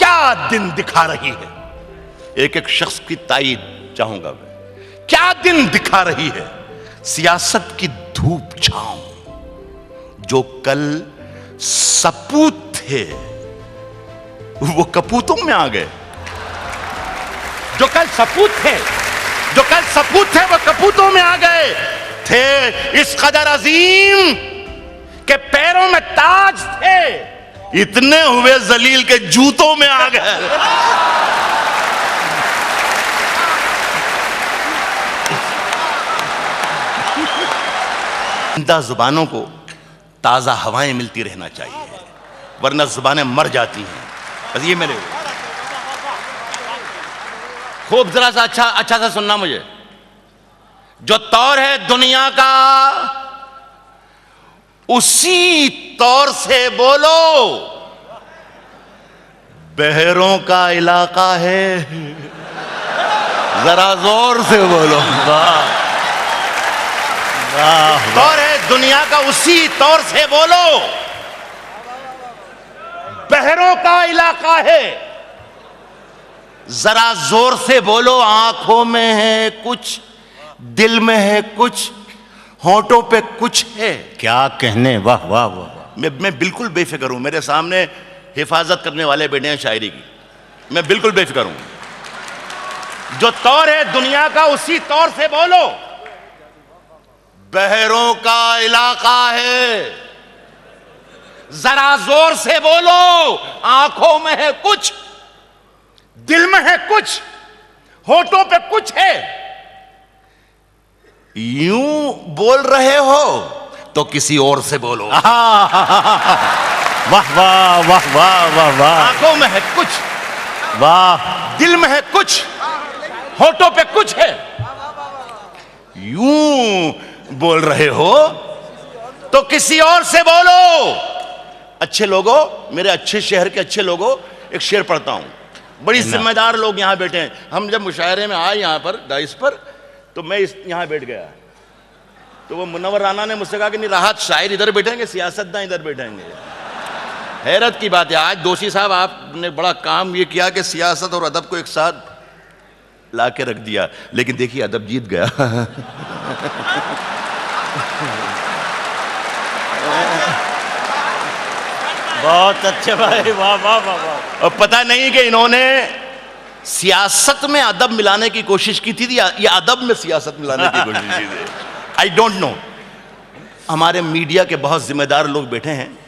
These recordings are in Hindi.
क्या दिन दिखा रही है। एक एक शख्स की ताईद चाहूंगा मैं। क्या दिन दिखा रही है सियासत की धूप छांव। जो कल सपूत थे वो कपूतों में आ गए। जो कल सपूत थे वो कपूतों में आ गए। थे इस कदर अजीम के पैरों में ताज थे, इतने हुए जलील के जूतों में आ गए। जिंदा जुबानों को ताजा हवाएं मिलती रहना चाहिए, वरना जुबानें मर जाती हैं। बस ये मेरे खूब जरा सा अच्छा सा सुनना मुझे। जो तौर है दुनिया का उसी तौर से बोलो। बहरों का इलाका है, जरा जोर से बोलो। तौर है दुनिया का उसी तौर से बोलो। बहरों का इलाका है, जरा जोर से बोलो। आंखों में है कुछ, दिल में है कुछ, होंठों पे कुछ है। क्या कहने, वाह वाह वाह। मैं बिल्कुल बेफिक्र हूं। मेरे सामने हिफाजत करने वाले बैठे हैं शायरी की, मैं बिल्कुल बेफिक्र हूं। जो तौर है दुनिया का उसी तौर से बोलो। बहरों का इलाका है, जरा जोर से बोलो। आंखों में है कुछ, दिल में है कुछ, होठों पे कुछ है। यूं बोल रहे हो तो किसी और से बोलो। वाह वाह वाह वाह वाह वाह। आंखों में है कुछ, वाह, दिल में है कुछ, होठों पे कुछ है। यूं बोल रहे हो तो किसी और से बोलो। अच्छे लोगों, मेरे अच्छे शहर के अच्छे लोगों, एक शेर पढ़ता हूं। बड़ी जिम्मेदार लोग यहां बैठे हैं। हम जब मुशायरे में आए यहां पर डाइस पर, तो मैं यहां बैठ गया। तो वो मुनव्वर राना ने मुझसे कहा कि नहीं, राहत शायर इधर बैठेंगे, सियासतदान इधर बैठेंगे। हैरत की बात है, आज दोषी साहब आपने बड़ा काम ये किया कि सियासत और अदब को एक साथ ला के रख दिया, लेकिन देखिए अदब जीत गया। बहुत अच्छे भाई, वाह वाह वाह वाह। और पता नहीं कि इन्होंने सियासत में अदब मिलाने की कोशिश की थी या अदब में सियासत मिलाने की कोशिश की थी, आई डोंट नो। हमारे मीडिया के बहुत जिम्मेदार लोग बैठे हैं,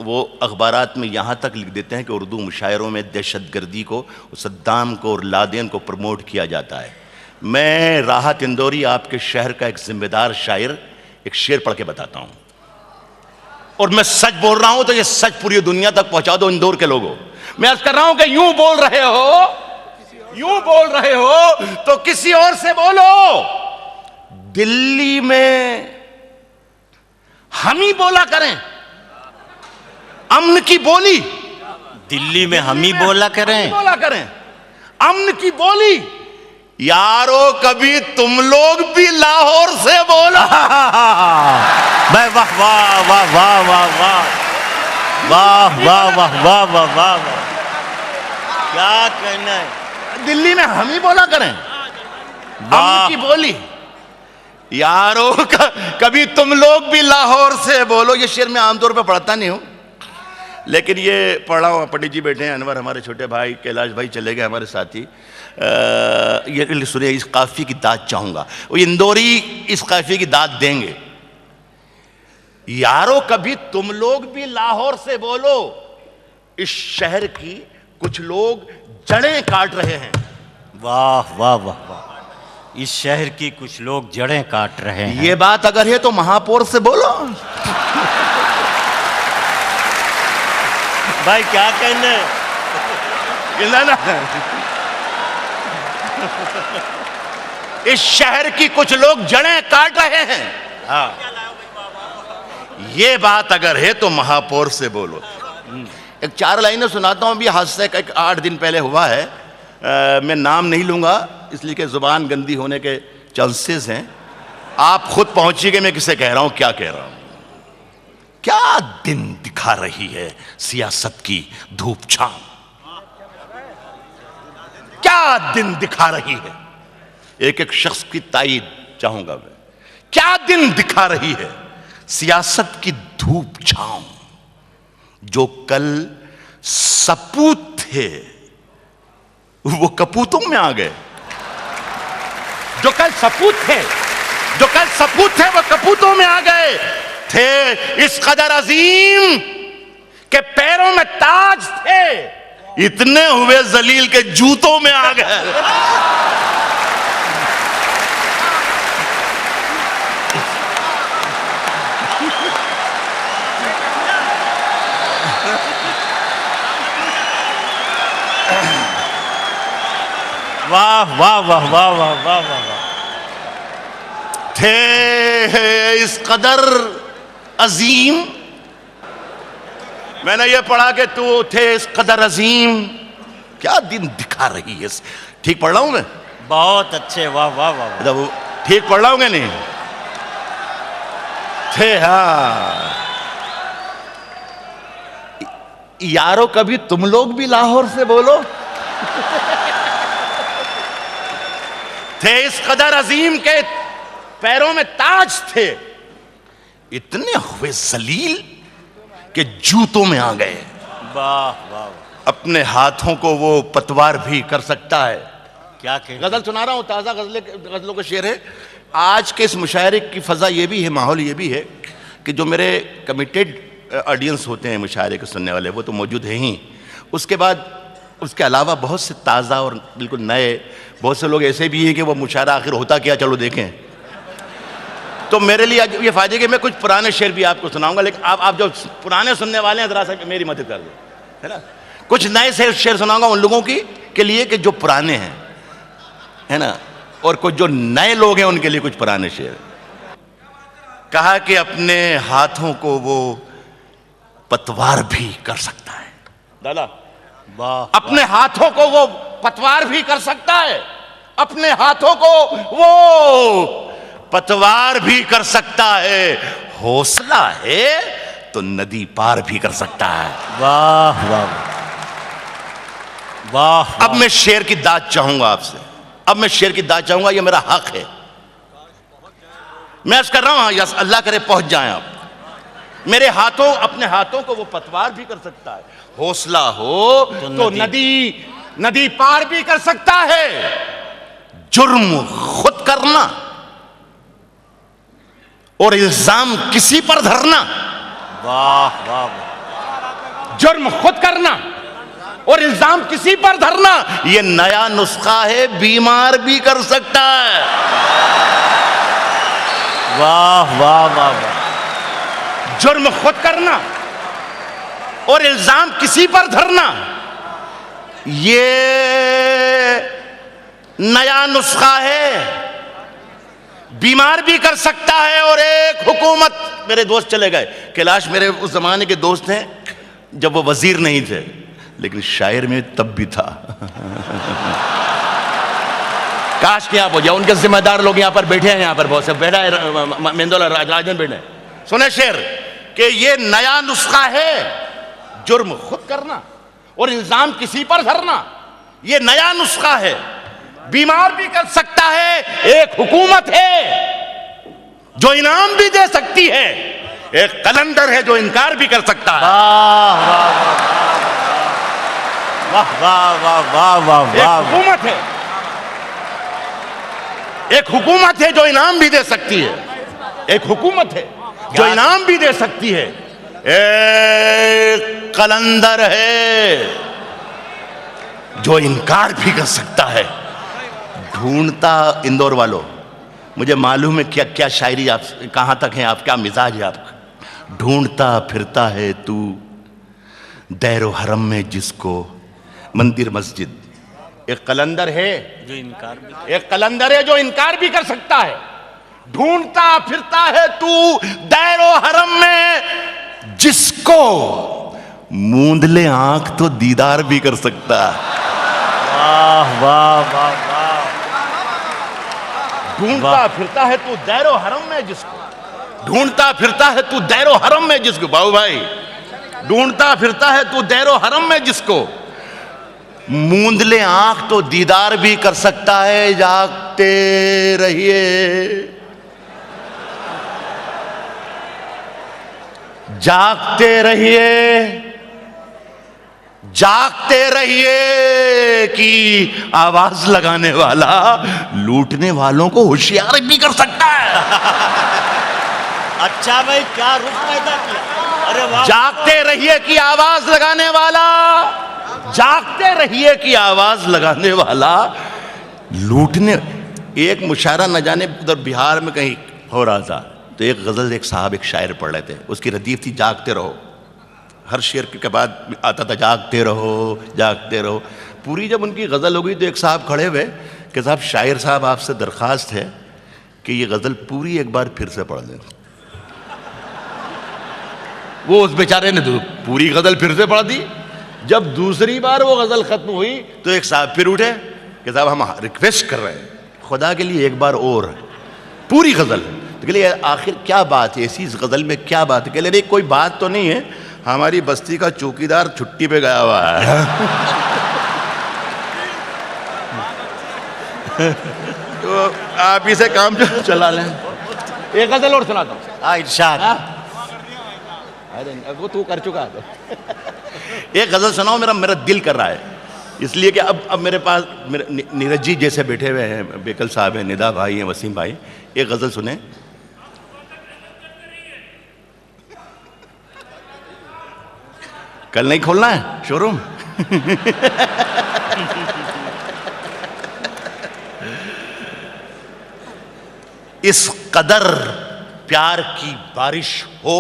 वो अखबारात में यहाँ तक लिख देते हैं कि उर्दू मुशायरों में दहशतगर्दी को, सद्दाम को और लादेन को प्रमोट किया जाता है। मैं राहत इंदौरी, आपके शहर का एक जिम्मेदार शायर, एक शेर पढ़ के बताता हूँ। और मैं सच बोल रहा हूँ तो ये सच पूरी दुनिया तक पहुंचा दो इंदौर के लोगों। मैं अर्ज कर रहा हूँ कि यूं बोल रहे हो तो किसी और से बोलो। दिल्ली में हम ही बोला करें अमन की बोली। दिल्ली में हम ही बोला करें अमन की बोली। यारो कभी तुम लोग भी लाहौर से बोलो। वाह वाह वाह वाह वाह वाह वाह वाह वाह वाह वाह वाह। क्या कहना है, दिल्ली में हम ही बोला करें अमन की बोली। यारो कभी तुम लोग भी लाहौर से बोलो। ये शेर मैं आमतौर पे पढ़ता नहीं हूं, लेकिन ये पढ़ रहा हूं। पंडित जी बैठे हैं, अनवर हमारे छोटे भाई, कैलाश भाई चले गए हमारे साथी। ये सुनिए, इस काफी की दाद चाहूंगा। वो इंदौरी इस काफी की दाद देंगे। यारो कभी तुम लोग भी लाहौर से बोलो। इस शहर की कुछ लोग जड़ें काट रहे हैं। वाह वाह वाह वाह। इस शहर की कुछ लोग जड़ें काट रहे हैं। ये बात अगर है तो महापौर से बोलो। भाई क्या कहने ना। इस शहर की कुछ लोग जड़ें काट रहे हैं। हाँ, ये बात अगर है तो महापौर से बोलो। एक 4 लाइनें सुनाता हूं। अभी हादसा एक 8 दिन पहले हुआ है। मैं नाम नहीं लूंगा इसलिए कि जुबान गंदी होने के चांसेस हैं। आप खुद पहुंचिएगा मैं किसे कह रहा हूं, क्या कह रहा हूं। क्या दिन दिखा रही है सियासत की धूप छांव। क्या दिन दिखा रही है। एक एक शख्स की ताईद चाहूंगा मैं। क्या दिन दिखा रही है सियासत की धूप छांव। जो कल सपूत थे वो कपूतों में आ गए। जो कल सपूत थे वो कपूतों में आ गए। थे इस कदर अजीम के पैरों में ताज थे, इतने हुए जलील के जूतों में आ गए। वाह वाह वाह वाह वाह वाह वाह वाह। थे इस कदर अजीम, मैंने ये पढ़ा कि तू थे इस कदर अजीम, क्या दिन दिखा रही है। ठीक पढ़ रहा हूं मैं? बहुत अच्छे, वाह वाह वाह वाह। मतलब ठीक पढ़ रहा हूं कि नहीं? थे हाँ यारो, कभी तुम लोग भी लाहौर से बोलो। थे इस कदर अजीम के पैरों में ताज थे, इतने हुए जलील के जूतों में आ गए। वाह वाह। अपने हाथों को वो पतवार भी कर सकता है। क्या कह गजल सुना रहा हूं, ताजा गजलों का शेर है। आज के इस मुशायरे की फजा ये भी है, माहौल ये भी है कि जो मेरे कमिटेड ऑडियंस होते हैं मुशायरे को सुनने वाले, वो तो मौजूद हैं ही। उसके बाद उसके अलावा बहुत से ताज़ा और बिल्कुल नए, बहुत से लोग ऐसे भी हैं कि वो मुशायरा आखिर होता क्या, चलो देखें। तो मेरे लिए आज ये फ़ायदे कि मैं कुछ पुराने शेर भी आपको सुनाऊंगा, लेकिन आप जो पुराने सुनने वाले हैं ज़रा सा मेरी मदद कर दो, है ना। कुछ नए शेर सुनाऊंगा उन लोगों की के लिए कि जो पुराने हैं, है ना, और कुछ जो नए लोग हैं उनके लिए कुछ पुराने शेर। कहा कि अपने हाथों को वो पतवार भी कर सकता है। दादा वाह। अपने हाथों को वो पतवार भी कर सकता है, अपने हाथों को वो पतवार भी कर सकता है। हौसला है तो नदी पार भी कर सकता है। वाह वाह वाह। अब मैं शेर की दाद चाहूंगा आपसे, अब मैं शेर की दाद चाहूंगा, ये मेरा हक है। मैं अर्ज कर रहा हूं, यस अल्लाह करे पहुंच जाएं आप। मेरे हाथों, अपने हाथों को वो पतवार भी कर सकता है। हौसला हो तो नदी पार भी कर सकता है। जुर्म खुद करना और इल्जाम किसी पर धरना। वाह वाह। जुर्म खुद करना और इल्जाम किसी पर धरना, ये नया नुस्खा है, बीमार भी कर सकता है। वाह वाह वाह वाह। जुर्म खुद करना और इल्जाम किसी पर धरना, ये नया नुस्खा है, बीमार भी कर सकता है। और एक हुकूमत, मेरे दोस्त चले गए, कैलाश मेरे उस जमाने के दोस्त हैं जब वो वजीर नहीं थे, लेकिन शायर में तब भी था। काश के आप हो जाओ, उनके जिम्मेदार लोग यहां पर बैठे हैं, यहां पर बहुत से बैठा है, मेंदोला राजन बैठे। सुने शेर कि ये नया नुस्खा है, जुर्म खुद करना और इल्जाम किसी पर धरना, ये नया नुस्खा है, बीमार भी कर सकता है। एक हुकूमत है जो इनाम भी दे सकती है, एक कलंदर है जो इनकार भी कर सकता है। वाह वाह वाह वाह वाह वाह। एक हुकूमत है, एक हुकूमत है जो इनाम भी दे सकती है, एक हुकूमत है जो इनाम भी दे सकती है। एक कलंदर है जो इनकार भी कर सकता है। ढूंढता, इंदौर वालों मुझे मालूम है क्या क्या शायरी आप कहां तक है, आप क्या मिजाज है आपका। ढूंढता फिरता है तू दैरो हरम में जिसको, मंदिर मस्जिद। एक कलंदर है जो इनकार भी, एक कलंदर है जो इनकार भी कर सकता है। ढूंढता फिरता है तू दैरो हरम में जिसको, मूंद ले आंख तो दीदार भी कर सकता है। वाह वाह वाह वाह। ढूंढता फिरता है तू दैरो हरम में जिसको, ढूंढता फिरता है तू दैरो हरम में जिसको, बाबू भाई, ढूंढता फिरता है तू दैरो हरम में जिसको, मूंद ले आंख तो दीदार भी कर सकता है, जागते रहिए, जागते रहिए, जागते रहिए कि आवाज लगाने वाला लूटने वालों को होशियार भी कर सकता है। अच्छा भाई, क्या रुख पैदा किया। अरे वाह। जागते रहिए कि आवाज लगाने वाला, जागते रहिए कि आवाज लगाने वाला लूटने। एक मुशायरा न जाने उधर बिहार में कहीं हो रहा था, तो एक गजल एक साहब एक शायर पढ़ रहे थे, उसकी रदीफ थी जागते रहो। हर शेर के बाद आता था जागते रहो, जागते रहो। पूरी जब उनकी गजल हो गई तो एक साहब खड़े हुए कि साहब, शायर साहब आपसे दरखास्त है कि ये गजल पूरी एक बार फिर से पढ़ दें। वो उस बेचारे ने पूरी गजल फिर से पढ़ दी। जब दूसरी बार वो गजल खत्म हुई तो एक साहब फिर उठे कि साहब हम रिक्वेस्ट कर रहे हैं खुदा के लिए एक बार और पूरी गजल। तो कहले आखिर क्या बात है, ऐसी इस गजल में क्या बात है? कहले नहीं कोई बात तो नहीं है, हमारी बस्ती का चौकीदार छुट्टी पे गया हुआ है। तो आप इसे काम चला लें। एक गजल और सुनाता हूँ। हाँ, इरशाद। अरे वो तू कर चुका तो। एक गजल सुनाओ, मेरा दिल कर रहा है, इसलिए कि अब मेरे पास नीरज जी जैसे बैठे हुए हैं, बेकल साहब हैं, निदा भाई हैं, वसीम भाई। एक गजल सुने। कल नहीं खोलना है शोरूम? इस कदर प्यार की बारिश हो।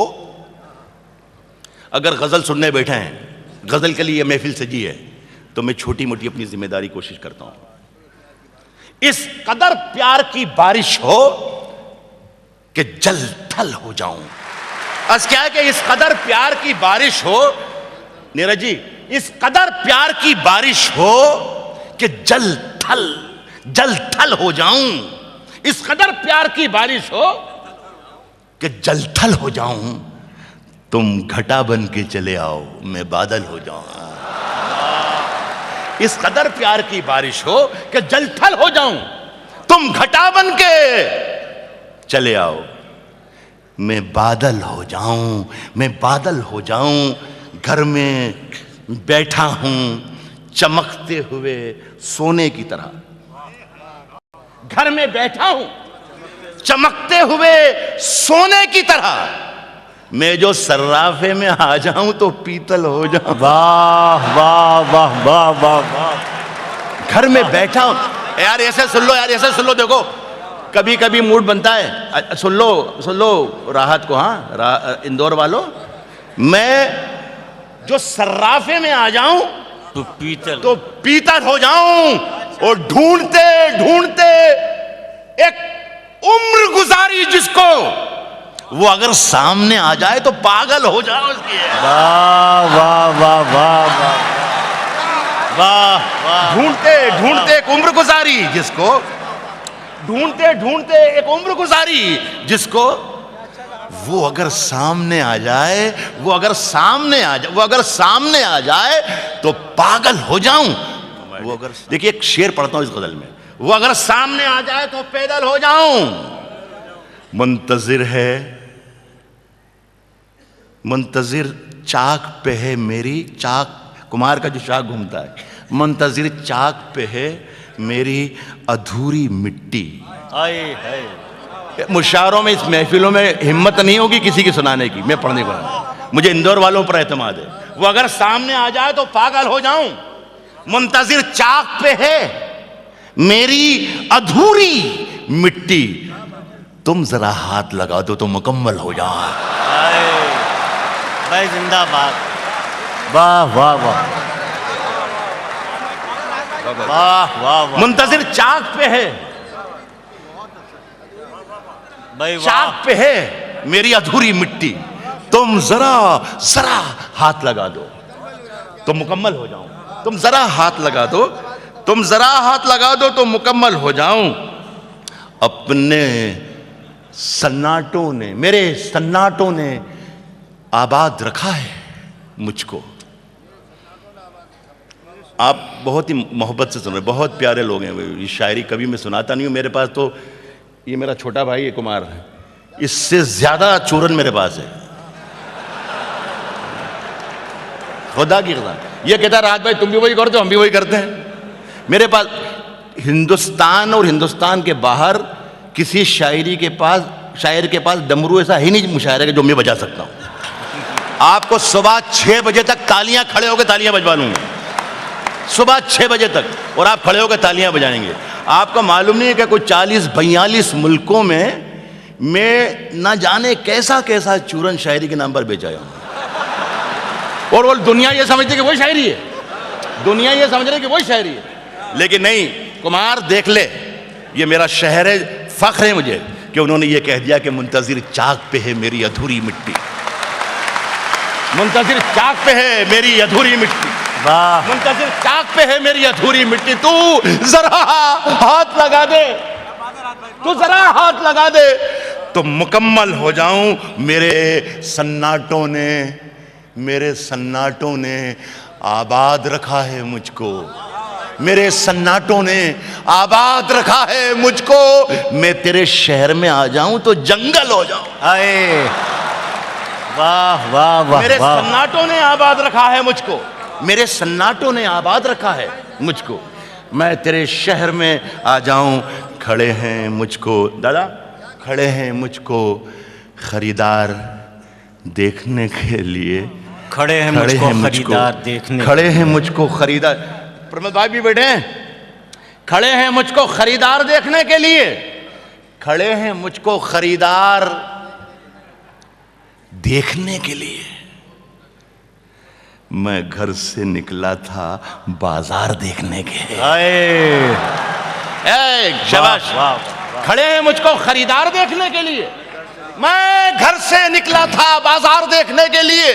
अगर गजल सुनने बैठे हैं, गजल के लिए महफिल सजी है, तो मैं छोटी मोटी अपनी जिम्मेदारी कोशिश करता हूं। इस कदर प्यार की बारिश हो कि जल थल हो जाऊं। बस क्या है कि इस कदर प्यार की बारिश हो, नीरज जी, इस कदर प्यार की बारिश हो कि जल थल हो जाऊं। इस कदर प्यार की बारिश हो कि जल थल हो जाऊं। तुम घटा बन के चले आओ, मैं बादल हो जाऊं। इस कदर प्यार की बारिश हो कि जल थल हो जाऊं। तुम घटा बन के चले आओ, मैं बादल हो जाऊं, मैं बादल हो जाऊं। घर में बैठा हूं चमकते हुए सोने की तरह। घर में बैठा हूं चमकते हुए सोने की तरह। मैं जो सर्राफे में आ जाऊं तो पीतल हो जाऊं। वाह वाह वाह वाह वाह वाह। घर में बैठा हूं। यार ऐसे सुन लो, यार ऐसे सुन लो। देखो कभी कभी मूड बनता है। सुन लो राहत को। हाँ इंदौर वालों, मैं जो सर्राफे में आ जाऊं तो पीतल हो जाऊं। और ढूंढते ढूंढते एक उम्र गुजारी जिसको, वो अगर सामने आ जाए तो पागल हो जाओ उसकी। वाह वाह वाह वाह वाह वाह। ढूंढते ढूंढते एक उम्र गुजारी जिसको, ढूंढते ढूंढते एक उम्र गुजारी जिसको, वो अगर सामने आ जाए, वो अगर सामने आ जाए तो पागल हो जाऊं। वो अगर, देखिए एक शेर पढ़ता हूं इस गजल में, वो अगर सामने आ जाए तो पैदल हो जाऊं। मुंतजिर है, मुंतजिर चाक पे है मेरी, चाक कुमार का जो चाक घूमता है, मुंतजिर चाक पे है मेरी अधूरी मिट्टी। मुशायरों में, इस महफिलों में हिम्मत नहीं होगी किसी की सुनाने की, मैं पढ़ने को, मुझे इंदौर वालों पर एतमाद है। वो अगर सामने आ जाए तो पागल हो जाऊं। मुंतजिर चाक पे है मेरी अधूरी मिट्टी, तुम जरा हाथ लगा दो तो मुकम्मल हो जाए। भाई जिंदाबाद। वाह वाह वाह वाह वाह। मुंतजिर चाक पे है भाई, चाक पे है मेरी अधूरी मिट्टी, तुम जरा हाथ लगा दो तो मुकम्मल हो जाऊं। तुम जरा हाथ लगा दो, तुम जरा हाथ लगा दो तो मुकम्मल हो जाऊं। अपने सन्नाटों ने, मेरे सन्नाटों ने आबाद रखा है मुझको। आप बहुत ही मोहब्बत से सुन रहे, बहुत प्यारे लोग हैं। ये शायरी कभी मैं सुनाता नहीं हूँ, मेरे पास तो ये मेरा छोटा भाई है कुमार, इससे ज़्यादा चूरन मेरे पास है, खुदा की कसम। ये कहता है राज भाई तुम भी वही करते हो, हम भी वही करते हैं। मेरे पास हिंदुस्तान और हिंदुस्तान के बाहर किसी शायर के पास डमरू ऐसा ही नहीं मुशायरे के जो मैं बजा सकता हूं। आपको सुबह 6 बजे तक तालियां, खड़े होकर तालियां बजवा लूंगा, सुबह 6 बजे तक, और आप खड़े होकर तालियां बजाएंगे। आपको मालूम नहीं है कि कोई 40-42 मुल्कों में मैं ना जाने कैसा कैसा चूरन शायरी के नाम पर बेचाया हूं, और वो दुनिया ये समझती है कि वही शायरी है, दुनिया ये समझ रही है कि वही शायरी है। लेकिन नहीं कुमार, देख ले, ये मेरा शहर है, फख्र है मुझे कि उन्होंने ये कह दिया कि मुंतजिर चाक पे है मेरी अधूरी मिट्टी, मुंतजिर चाक पे है मेरी अधूरी मिट्टी, वाह, मुंतजिर चाक पे है मेरी अधूरी मिट्टी, तू जरा हाथ लगा दे, तू जरा हाथ लगा दे तो मुकम्मल हो जाऊं। मेरे सन्नाटों ने आबाद रखा है मुझको, मेरे सन्नाटों ने आबाद रखा है मुझको, मैं तेरे शहर में आ जाऊं तो जंगल हो जाऊं। आए, वाह वाह वाह, मेरे सन्नाटों ने आबाद रखा है मुझको, मेरे सन्नाटों ने आबाद रखा है मुझको, मैं तेरे शहर में आ जाऊं। खड़े हैं मुझको, दादा खड़े हैं मुझको खरीदार देखने के लिए, खड़े हैं मुझको खरीदार देखने, खड़े हैं मुझको खरीदार, प्रमोद भाई भी बैठे हैं, खड़े हैं मुझको खरीदार देखने के लिए, खड़े हैं मुझको खरीदार देखने के लिए। मैं घर से निकला था बाजार देखने के। शाबाश, खड़े हैं मुझको खरीदार देखने के लिए, मैं घर से निकला था बाजार देखने के लिए,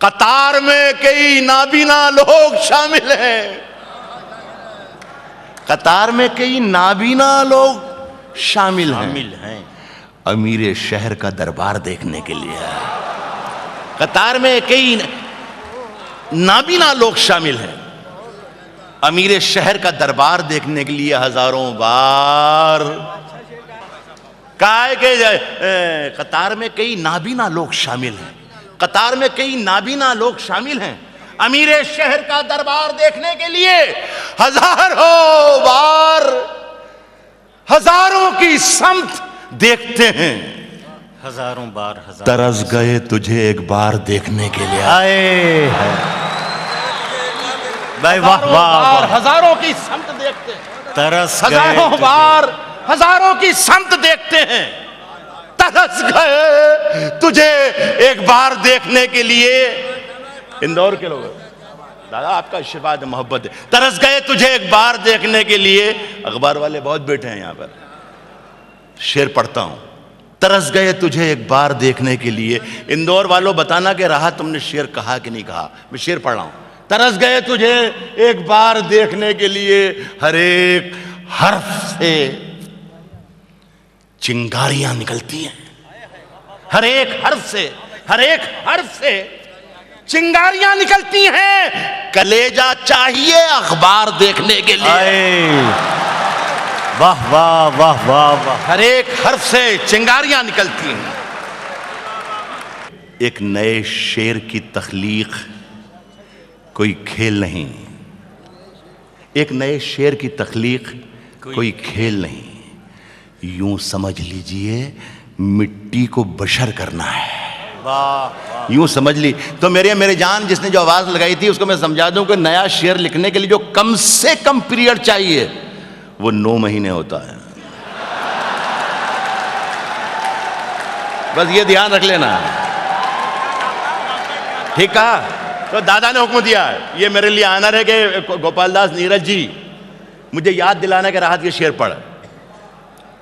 कतार में कई नाबीना लोग शामिल हैं, कतार में कई नाबीना लोग शामिल हैं, अमीर शहर का दरबार देखने के लिए। कतार में कई नाबीना लोग शामिल हैं, अमीर शहर का दरबार देखने के लिए हजारों बार। काय के कतार में कई नाबीना लोग शामिल हैं, कतार में कई नाबीना लोग शामिल हैं, अमीर शहर का दरबार देखने के लिए हजारों बार, हजारों की समत देखते हैं, हजारों बार, हजार तरस गए तुझे एक बार देखने के लिए। आए भाई, वाह वाह, हजारों की समत देखते हैं, तरस हजारों बार हजारों की समत देखते हैं, तरस गए तुझे एक बार देखने के लिए। इंदौर के लोग, दादा आपका आशीर्वाद मोहब्बत है, तरस गए तुझे एक बार देखने के लिए। अखबार वाले बहुत बैठे हैं यहाँ पर, शेर पढ़ता हूं, तरस गए तुझे एक बार देखने के लिए। इंदौर वालों बताना कि रहा तुमने शेर कहा कि नहीं कहा, मैं शेर पढ़ रहा हूं। तरस गए तुझे एक बार देखने के लिए, हर एक हर्फ से चिंगारियां निकलती हैं, हर एक हर्फ से, हर एक हर्फ से चिंगारियां निकलती हैं, कलेजा चाहिए अखबार देखने के लिए। वाह वाह वाह वाह वाह, हर एक हर्फ से चिंगारियां निकलती हैं। एक नए शेर की तख्लीक कोई खेल नहीं, एक नए शेर की तख्लीक कोई खेल नहीं, यूं समझ लीजिए मिट्टी को बशर करना है। वाह, यूं समझ ली तो मेरे जान जिसने जो आवाज लगाई थी उसको मैं समझा दूं कि नया शेर लिखने के लिए जो कम से कम पीरियड चाहिए वो 9 महीने होता है। बस ये ध्यान रख लेना, ठीक है? तो दादा ने हुक्म दिया, ये मेरे लिए आनर है कि गोपाल दास नीरज जी मुझे याद दिलाना कि राहत ये शेर पढ़,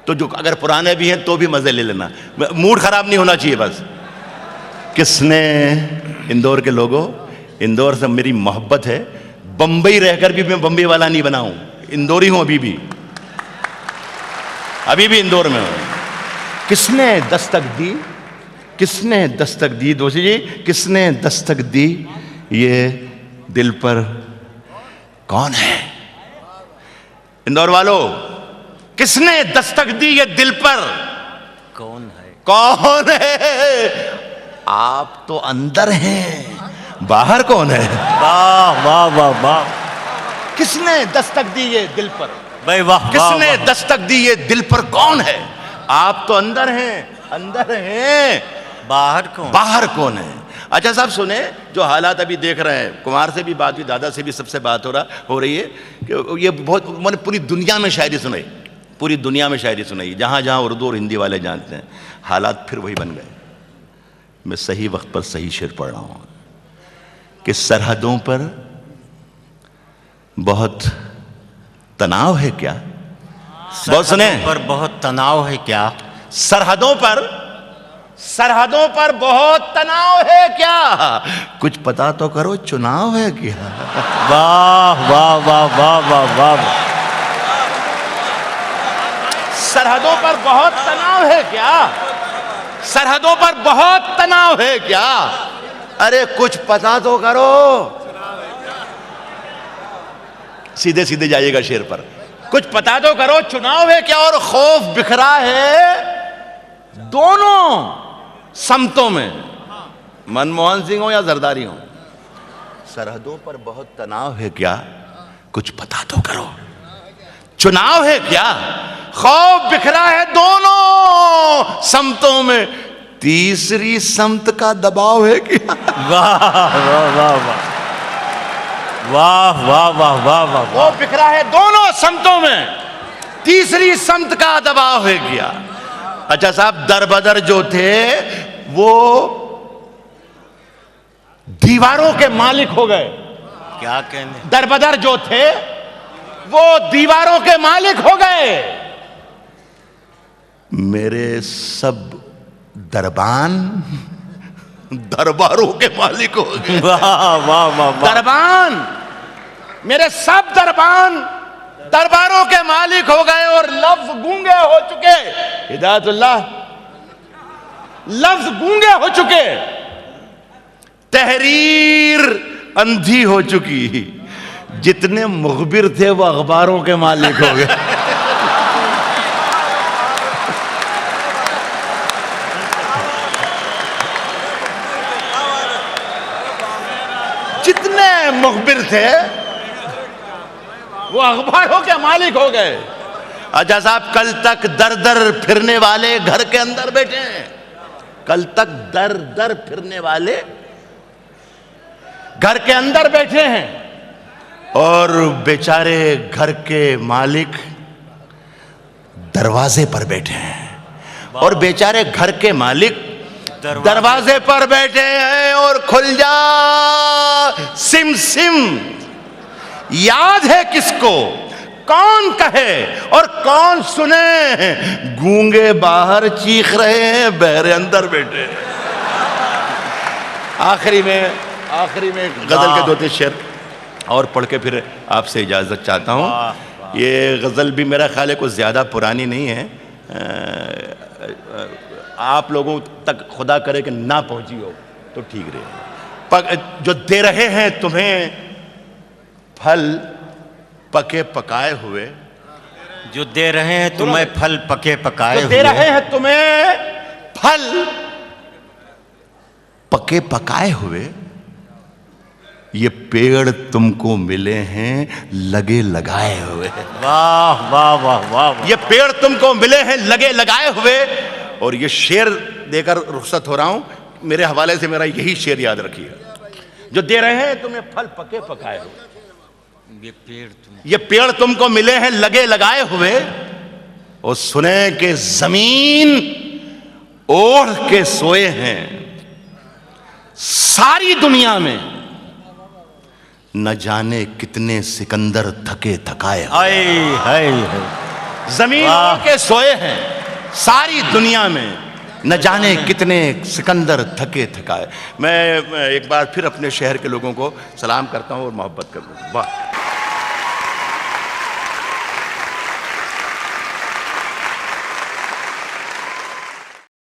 तो जो अगर पुराने भी हैं तो भी मजे ले लेना, मूड खराब नहीं होना चाहिए बस। किसने, इंदौर के लोगों, इंदौर से मेरी मोहब्बत है, बंबई रहकर भी मैं बंबई वाला नहीं बना हूं, इंदौरी हूं अभी भी इंदौर में हूं। किसने दस्तक दी, किसने दस्तक दी दोषी जी, किसने दस्तक दी ये दिल पर कौन है? इंदौर वालों, किसने दस्तक दी ये दिल पर? कौन है? कौन है? आप तो अंदर हैं, बाहर कौन है? वाह वाह वाह वाह। किसने दस्तक दी ये दिल पर? भाई वाह। किसने दस्तक दी ये दिल पर? कौन है? आप तो अंदर हैं, अंदर हैं, बाहर कौन? बाहर कौन है? अच्छा साहब सुने, जो हालात अभी देख रहे हैं, कुमार से भी बात हुई, दादा से भी सबसे बात हो रही है कि ये बहुत, मैंने पूरी दुनिया में शायरी सुनाई, पूरी दुनिया में शायरी सुनाई, जहाँ जहाँ उर्दू और हिंदी वाले जानते हैं, हालात फिर वही बन गए। मैं सही वक्त पर सही शेर पढ़ रहा हूँ कि सरहदों पर बहुत तनाव है क्या? बहुत सुने, पर बहुत तनाव है क्या? सरहदों पर बहुत तनाव है क्या? कुछ पता तो करो, चुनाव है क्या? वाह वाह वाह वाह वाह वाह। सरहदों पर बहुत तनाव है क्या? सरहदों पर बहुत तनाव है क्या? अरे कुछ पता तो करो। सीधे सीधे जाइएगा शेर पर, कुछ पता तो करो, चुनाव है क्या? और खौफ बिखरा है दोनों समतों में, मनमोहन सिंह हो या जरदारी हो। सरहदों पर बहुत तनाव है क्या? कुछ पता तो करो, चुनाव है क्या? खौफ बिखरा है दोनों समतों में, तीसरी समत का दबाव है क्या? वाह वाह वाह वाह वाह वाह वाह वाह वाह। खौफ बिखरा है दोनों समतों में, तीसरी समत का दबाव है क्या? अच्छा साहब, दरबदर जो थे वो दीवारों के मालिक हो गए। क्या कहने? दरबदर जो थे वो दीवारों के मालिक हो गए। मेरे सब दरबान दरबारों के मालिक हो गए। वाह वाह वाह वाह। दरबान, मेरे सब दरबान दरबारों के मालिक हो गए और लफ्ज गूंगे हो चुके। हिदायतुल्लाह, लफ्ज गूंगे हो चुके, तहरीर अंधी हो चुकी। जितने मुखबिर थे वो अखबारों के मालिक हो गए। जितने मुखबिर थे वो अखबारों के मालिक हो गए। अच्छा साहब, कल तक दर दर फिरने वाले घर के अंदर बैठे हैं। कल तक दर दर फिरने वाले घर के अंदर बैठे हैं और बेचारे घर के मालिक दरवाजे पर बैठे हैं। और बेचारे घर के मालिक दरवाजे पर बैठे हैं और खुल जा सिम सिम। याद है किसको? कौन कहे और कौन सुने? गूंगे बाहर चीख रहे हैं, बहरे अंदर बैठे। आखिरी में गजल के दो तीन शेर और पढ़ के फिर आपसे इजाजत चाहता हूँ। ये गजल भी मेरा ख्याल है कुछ ज्यादा पुरानी नहीं है, आप लोगों तक खुदा करे कि ना पहुंची हो तो ठीक रहे। जो दे रहे हैं तुम्हें फल पके पकाए हुए, जो दे रहे हैं तुम्हें फल पके पकाए हुए, दे रहे हैं तुम्हें फल पके पकाए हुए, ये पेड़ तुमको मिले हैं लगे लगाए हुए। वाह वाह वाह वाह। ये पेड़ तुमको मिले हैं लगे लगाए हुए। और ये शेर देकर रुखसत हो रहा हूं, मेरे हवाले से मेरा यही शेर याद रखिएगा। जो दे रहे हैं तुम्हें फल पके पकाए हुए, ये पेड़ तुमको मिले हैं लगे लगाए हुए। और सुने कि जमीन ओढ़ के सोए हैं सारी दुनिया में, न जाने कितने सिकंदर थके थकाए। हाय जमीन ओढ़ के सोए हैं सारी दुनिया में, न जाने कितने सिकंदर थके थकाए। मैं एक बार फिर अपने शहर के लोगों को सलाम करता हूं और मोहब्बत करता हूं। वाह।